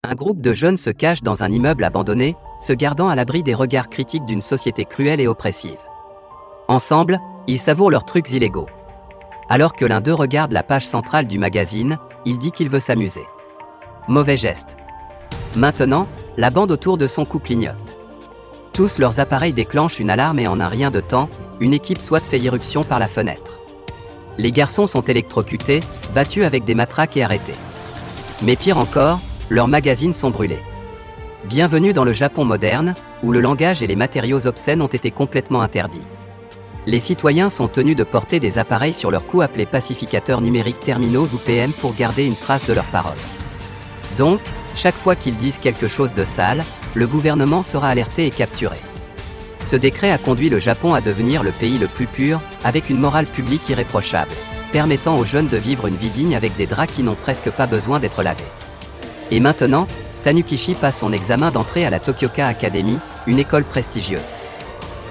Un groupe de jeunes se cache dans un immeuble abandonné, se gardant à l'abri des regards critiques d'une société cruelle et oppressive. Ensemble, ils savourent leurs trucs illégaux. Alors que l'un d'eux regarde la page centrale du magazine, il dit qu'il veut s'amuser. Mauvais geste. Maintenant, la bande autour de son cou clignote. Tous leurs appareils déclenchent une alarme et en un rien de temps, une équipe SWAT fait irruption par la fenêtre. Les garçons sont électrocutés, battus avec des matraques et arrêtés. Mais pire encore, leurs magazines sont brûlés. Bienvenue dans le Japon moderne, où le langage et les matériaux obscènes ont été complètement interdits. Les citoyens sont tenus de porter des appareils sur leur cou appelés pacificateurs numériques terminaux ou PM pour garder une trace de leurs paroles. Donc, chaque fois qu'ils disent quelque chose de sale, le gouvernement sera alerté et capturé. Ce décret a conduit le Japon à devenir le pays le plus pur, avec une morale publique irréprochable, permettant aux jeunes de vivre une vie digne avec des draps qui n'ont presque pas besoin d'être lavés. Et maintenant, Tanukishi passe son examen d'entrée à la Tokyoka Academy, une école prestigieuse.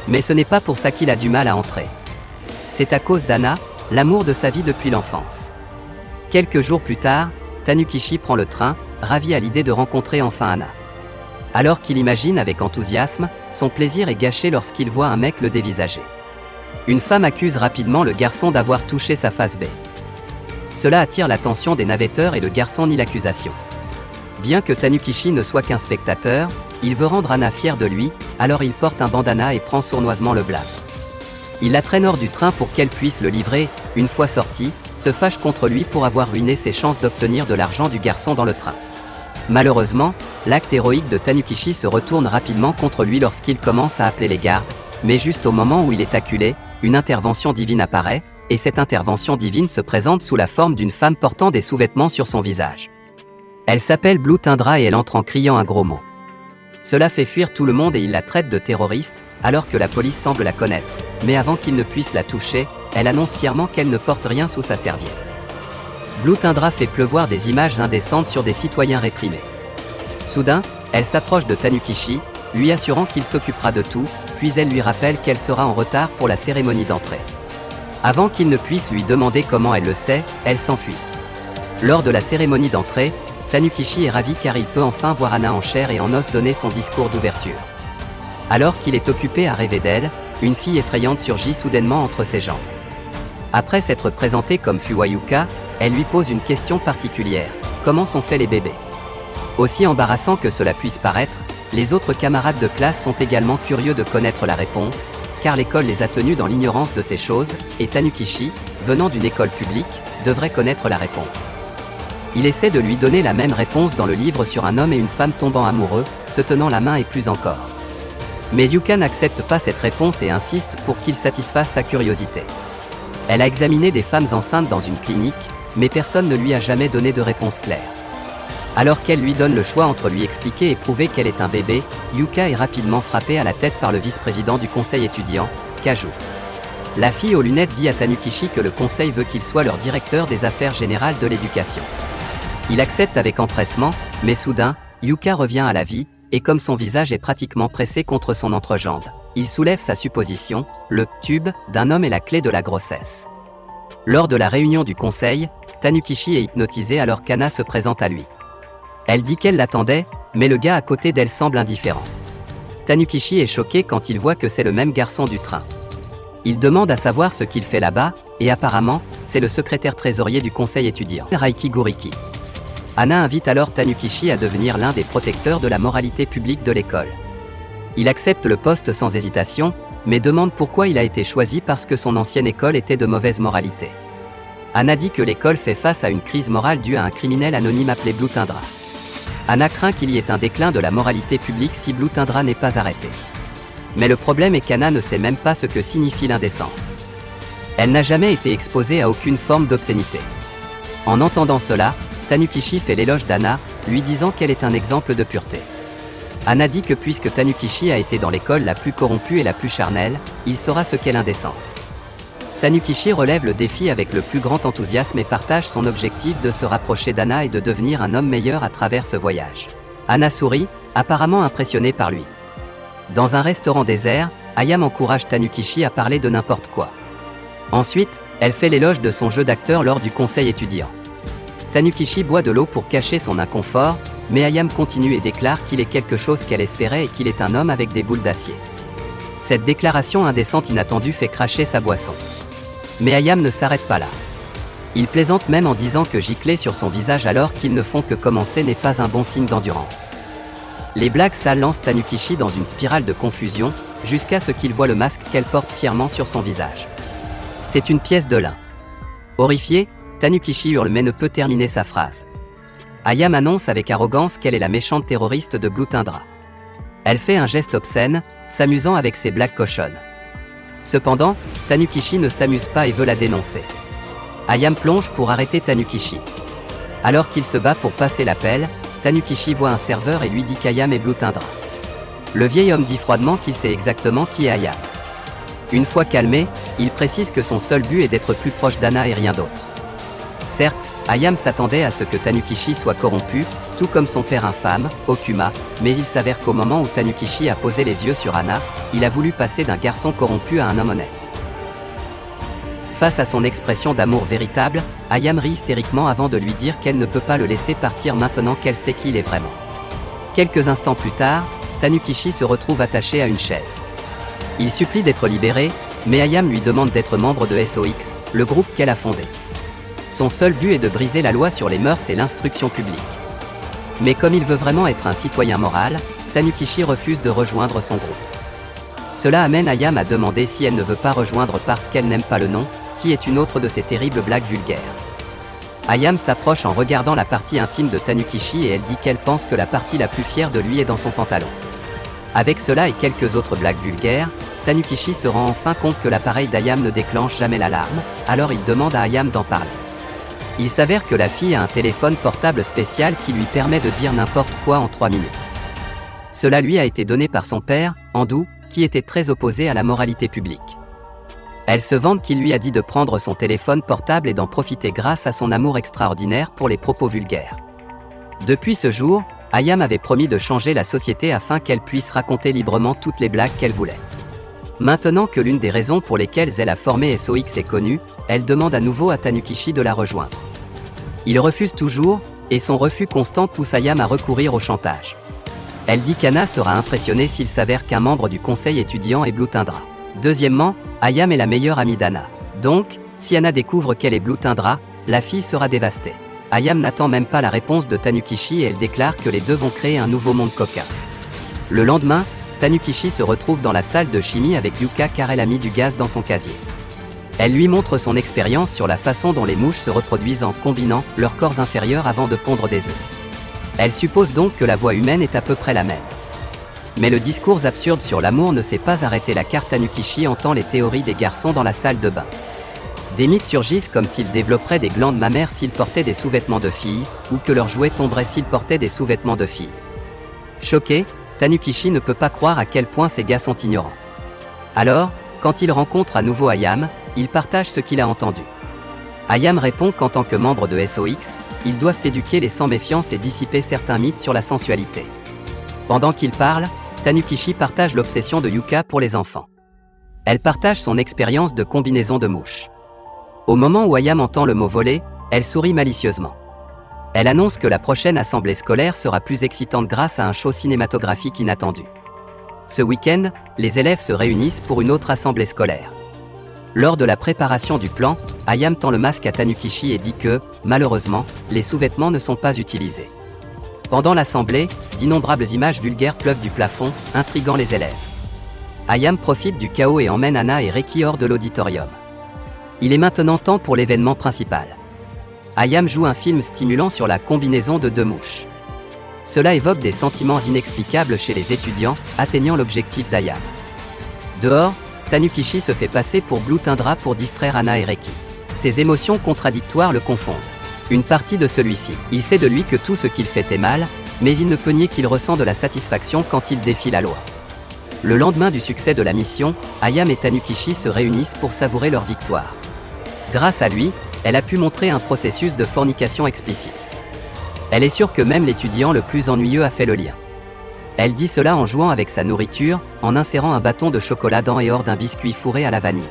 Mais ce n'est pas pour ça qu'il a du mal à entrer. C'est à cause d'Anna, l'amour de sa vie depuis l'enfance. Quelques jours plus tard, Tanukishi prend le train, ravi à l'idée de rencontrer enfin Anna. Alors qu'il imagine avec enthousiasme, son plaisir est gâché lorsqu'il voit un mec le dévisager. Une femme accuse rapidement le garçon d'avoir touché sa face B. Cela attire l'attention des navetteurs et le garçon nie l'accusation. Bien que Tanukishi ne soit qu'un spectateur, il veut rendre Anna fière de lui, alors il porte un bandana et prend sournoisement le blâme. Il la traîne hors du train pour qu'elle puisse le livrer, une fois sorti, se fâche contre lui pour avoir ruiné ses chances d'obtenir de l'argent du garçon dans le train. Malheureusement, l'acte héroïque de Tanukishi se retourne rapidement contre lui lorsqu'il commence à appeler les gardes, mais juste au moment où il est acculé, une intervention divine apparaît, et cette intervention divine se présente sous la forme d'une femme portant des sous-vêtements sur son visage. Elle s'appelle Blue Tundra et elle entre en criant un gros mot. Cela fait fuir tout le monde et il la traite de terroriste, alors que la police semble la connaître, mais avant qu'il ne puisse la toucher, elle annonce fièrement qu'elle ne porte rien sous sa serviette. Blue Tundra fait pleuvoir des images indécentes sur des citoyens réprimés. Soudain, elle s'approche de Tanukishi, lui assurant qu'il s'occupera de tout, puis elle lui rappelle qu'elle sera en retard pour la cérémonie d'entrée. Avant qu'il ne puisse lui demander comment elle le sait, elle s'enfuit. Lors de la cérémonie d'entrée, Tanukishi est ravi car il peut enfin voir Anna en chair et en os donner son discours d'ouverture. Alors qu'il est occupé à rêver d'elle, une fille effrayante surgit soudainement entre ses jambes. Après s'être présentée comme Fuwayuka, elle lui pose une question particulière. Comment sont faits les bébés? Aussi embarrassant que cela puisse paraître, les autres camarades de classe sont également curieux de connaître la réponse, car l'école les a tenus dans l'ignorance de ces choses, et Tanukishi, venant d'une école publique, devrait connaître la réponse. Il essaie de lui donner la même réponse dans le livre sur un homme et une femme tombant amoureux, se tenant la main et plus encore. Mais Yuka n'accepte pas cette réponse et insiste pour qu'il satisfasse sa curiosité. Elle a examiné des femmes enceintes dans une clinique, mais personne ne lui a jamais donné de réponse claire. Alors qu'elle lui donne le choix entre lui expliquer et prouver qu'elle est un bébé, Yuka est rapidement frappée à la tête par le vice-président du conseil étudiant, Kaju. La fille aux lunettes dit à Tanukishi que le conseil veut qu'il soit leur directeur des affaires générales de l'éducation. Il accepte avec empressement, mais soudain, Yuka revient à la vie, et comme son visage est pratiquement pressé contre son entrejambe, il soulève sa supposition, le tube d'un homme est la clé de la grossesse. Lors de la réunion du conseil, Tanukishi est hypnotisé alors qu'Anna se présente à lui. Elle dit qu'elle l'attendait, mais le gars à côté d'elle semble indifférent. Tanukishi est choqué quand il voit que c'est le même garçon du train. Il demande à savoir ce qu'il fait là-bas, et apparemment, c'est le secrétaire trésorier du conseil étudiant, Raiki Guriki. Anna invite alors Tanukishi à devenir l'un des protecteurs de la moralité publique de l'école. Il accepte le poste sans hésitation, mais demande pourquoi il a été choisi parce que son ancienne école était de mauvaise moralité. Anna dit que l'école fait face à une crise morale due à un criminel anonyme appelé Blue Tundra. Anna craint qu'il y ait un déclin de la moralité publique si Blue Tundra n'est pas arrêté. Mais le problème est qu'Anna ne sait même pas ce que signifie l'indécence. Elle n'a jamais été exposée à aucune forme d'obscénité. En entendant cela, Tanukishi fait l'éloge d'Anna, lui disant qu'elle est un exemple de pureté. Anna dit que puisque Tanukishi a été dans l'école la plus corrompue et la plus charnelle, il saura ce qu'est l'indécence. Tanukishi relève le défi avec le plus grand enthousiasme et partage son objectif de se rapprocher d'Anna et de devenir un homme meilleur à travers ce voyage. Anna sourit, apparemment impressionnée par lui. Dans un restaurant désert, Ayam encourage Tanukishi à parler de n'importe quoi. Ensuite, elle fait l'éloge de son jeu d'acteur lors du conseil étudiant. Tanukichi boit de l'eau pour cacher son inconfort, mais Ayame continue et déclare qu'il est quelque chose qu'elle espérait et qu'il est un homme avec des boules d'acier. Cette déclaration indécente inattendue fait cracher sa boisson. Mais Ayame ne s'arrête pas là. Il plaisante même en disant que gicler sur son visage alors qu'ils ne font que commencer n'est pas un bon signe d'endurance. Les blagues sales lancent Tanukichi dans une spirale de confusion, jusqu'à ce qu'il voit le masque qu'elle porte fièrement sur son visage. C'est une pièce de lin. Horrifié, Tanukichi hurle mais ne peut terminer sa phrase. Ayame annonce avec arrogance qu'elle est la méchante terroriste de Blue Tundra. Elle fait un geste obscène, s'amusant avec ses blagues cochonnes. Cependant, Tanukichi ne s'amuse pas et veut la dénoncer. Ayame plonge pour arrêter Tanukichi. Alors qu'il se bat pour passer l'appel, Tanukichi voit un serveur et lui dit qu'Ayame est Blue Tundra. Le vieil homme dit froidement qu'il sait exactement qui est Ayame. Une fois calmé, il précise que son seul but est d'être plus proche d'Anna et rien d'autre. Certes, Ayame s'attendait à ce que Tanukichi soit corrompu, tout comme son père infâme, Okuma, mais il s'avère qu'au moment où Tanukichi a posé les yeux sur Anna, il a voulu passer d'un garçon corrompu à un homme honnête. Face à son expression d'amour véritable, Ayame rit hystériquement avant de lui dire qu'elle ne peut pas le laisser partir maintenant qu'elle sait qui il est vraiment. Quelques instants plus tard, Tanukichi se retrouve attaché à une chaise. Il supplie d'être libéré, mais Ayame lui demande d'être membre de SOX, le groupe qu'elle a fondé. Son seul but est de briser la loi sur les mœurs et l'instruction publique. Mais comme il veut vraiment être un citoyen moral, Tanukichi refuse de rejoindre son groupe. Cela amène Ayame à demander si elle ne veut pas rejoindre parce qu'elle n'aime pas le nom, qui est une autre de ces terribles blagues vulgaires. Ayame s'approche en regardant la partie intime de Tanukichi et elle dit qu'elle pense que la partie la plus fière de lui est dans son pantalon. Avec cela et quelques autres blagues vulgaires, Tanukichi se rend enfin compte que l'appareil d'Ayame ne déclenche jamais l'alarme, alors il demande à Ayame d'en parler. Il s'avère que la fille a un téléphone portable spécial qui lui permet de dire n'importe quoi en 3 minutes. Cela lui a été donné par son père, Andou, qui était très opposé à la moralité publique. Elle se vante qu'il lui a dit de prendre son téléphone portable et d'en profiter grâce à son amour extraordinaire pour les propos vulgaires. Depuis ce jour, Ayame avait promis de changer la société afin qu'elle puisse raconter librement toutes les blagues qu'elle voulait. Maintenant que l'une des raisons pour lesquelles elle a formé SOX est connue, elle demande à nouveau à Tanukichi de la rejoindre. Il refuse toujours, et son refus constant pousse Ayame à recourir au chantage. Elle dit qu'Anna sera impressionnée s'il s'avère qu'un membre du conseil étudiant est Blue Tundra. Deuxièmement, Ayame est la meilleure amie d'Anna. Donc, si Anna découvre qu'elle est Blue Tundra, la fille sera dévastée. Ayame n'attend même pas la réponse de Tanukichi et elle déclare que les deux vont créer un nouveau monde coquin. Le lendemain, Tanukichi se retrouve dans la salle de chimie avec Yuka car elle a mis du gaz dans son casier. Elle lui montre son expérience sur la façon dont les mouches se reproduisent en combinant leurs corps inférieurs avant de pondre des œufs. Elle suppose donc que la voix humaine est à peu près la même. Mais le discours absurde sur l'amour ne s'est pas arrêté là car Tanukichi entend les théories des garçons dans la salle de bain. Des mythes surgissent comme s'ils développeraient des glandes mammaires s'ils portaient des sous-vêtements de filles, ou que leurs jouets tomberaient s'ils portaient des sous-vêtements de filles. Choqué, Tanukichi ne peut pas croire à quel point ces gars sont ignorants. Alors, quand il rencontre à nouveau Ayame, il partage ce qu'il a entendu. Ayame répond qu'en tant que membre de SOX, ils doivent éduquer les sans méfiance et dissiper certains mythes sur la sensualité. Pendant qu'il parle, Tanukichi partage l'obsession de Yuka pour les enfants. Elle partage son expérience de combinaison de mouches. Au moment où Ayame entend le mot voler, elle sourit malicieusement. Elle annonce que la prochaine assemblée scolaire sera plus excitante grâce à un show cinématographique inattendu. Ce week-end, les élèves se réunissent pour une autre assemblée scolaire. Lors de la préparation du plan, Ayame tend le masque à Tanukichi et dit que, malheureusement, les sous-vêtements ne sont pas utilisés. Pendant l'assemblée, d'innombrables images vulgaires pleuvent du plafond, intriguant les élèves. Ayame profite du chaos et emmène Anna et Reki hors de l'auditorium. Il est maintenant temps pour l'événement principal. Ayame joue un film stimulant sur la combinaison de deux mouches. Cela évoque des sentiments inexplicables chez les étudiants, atteignant l'objectif d'Ayame. Dehors, Tanukichi se fait passer pour Blue Tundra pour distraire Anna et Reki. Ses émotions contradictoires le confondent. Une partie de celui-ci, il sait de lui que tout ce qu'il fait est mal, mais il ne peut nier qu'il ressent de la satisfaction quand il défie la loi. Le lendemain du succès de la mission, Ayame et Tanukichi se réunissent pour savourer leur victoire. Grâce à lui, elle a pu montrer un processus de fornication explicite. Elle est sûre que même l'étudiant le plus ennuyeux a fait le lien. Elle dit cela en jouant avec sa nourriture, en insérant un bâton de chocolat dans et hors d'un biscuit fourré à la vanille.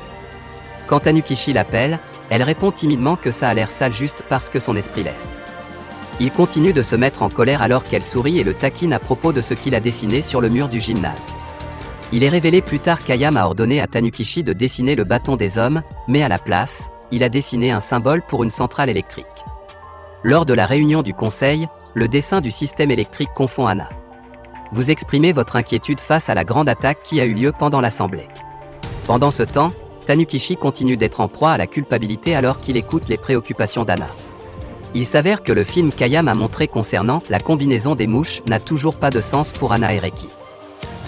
Quand Tanukichi l'appelle, elle répond timidement que ça a l'air sale juste parce que son esprit l'est. Il continue de se mettre en colère alors qu'elle sourit et le taquine à propos de ce qu'il a dessiné sur le mur du gymnase. Il est révélé plus tard qu'Ayam a ordonné à Tanukichi de dessiner le bâton des hommes, mais à la place, il a dessiné un symbole pour une centrale électrique. Lors de la réunion du conseil, le dessin du système électrique confond Anna. Vous exprimez votre inquiétude face à la grande attaque qui a eu lieu pendant l'assemblée. Pendant ce temps, Tanukichi continue d'être en proie à la culpabilité alors qu'il écoute les préoccupations d'Anna. Il s'avère que le film qu'Ayam a montré concernant la combinaison des mouches n'a toujours pas de sens pour Anna et Reki.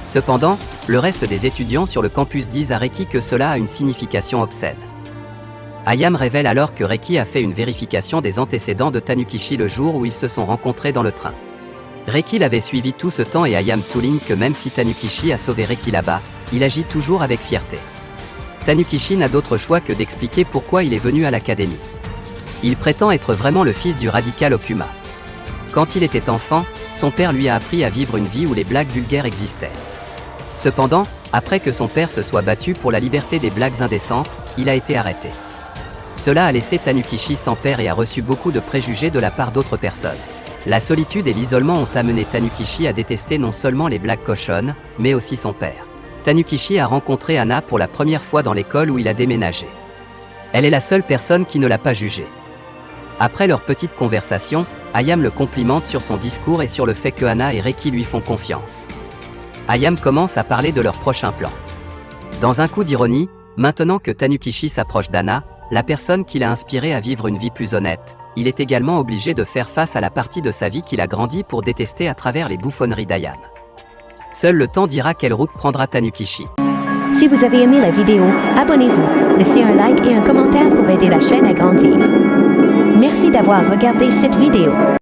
Cependant, le reste des étudiants sur le campus disent à Reki que cela a une signification obscène. Ayam révèle alors que Reki a fait une vérification des antécédents de Tanukichi le jour où ils se sont rencontrés dans le train. Reki l'avait suivi tout ce temps et Ayam souligne que même si Tanukichi a sauvé Reki là-bas, il agit toujours avec fierté. Tanukichi n'a d'autre choix que d'expliquer pourquoi il est venu à l'académie. Il prétend être vraiment le fils du radical Okuma. Quand il était enfant, son père lui a appris à vivre une vie où les blagues vulgaires existaient. Cependant, après que son père se soit battu pour la liberté des blagues indécentes, il a été arrêté. Cela a laissé Tanukichi sans père et a reçu beaucoup de préjugés de la part d'autres personnes. La solitude et l'isolement ont amené Tanukichi à détester non seulement les blagues cochonnes, mais aussi son père. Tanukichi a rencontré Anna pour la première fois dans l'école où il a déménagé. Elle est la seule personne qui ne l'a pas jugé. Après leur petite conversation, Ayam le complimente sur son discours et sur le fait que Anna et Reki lui font confiance. Ayam commence à parler de leur prochain plan. Dans un coup d'ironie, maintenant que Tanukichi s'approche d'Anna, la personne qui l'a inspiré à vivre une vie plus honnête, il est également obligé de faire face à la partie de sa vie qu'il a grandi pour détester à travers les bouffonneries d'Ayam. Seul le temps dira quelle route prendra Tanukichi. Si vous avez aimé la vidéo, abonnez-vous, laissez un like et un commentaire pour aider la chaîne à grandir. Merci d'avoir regardé cette vidéo.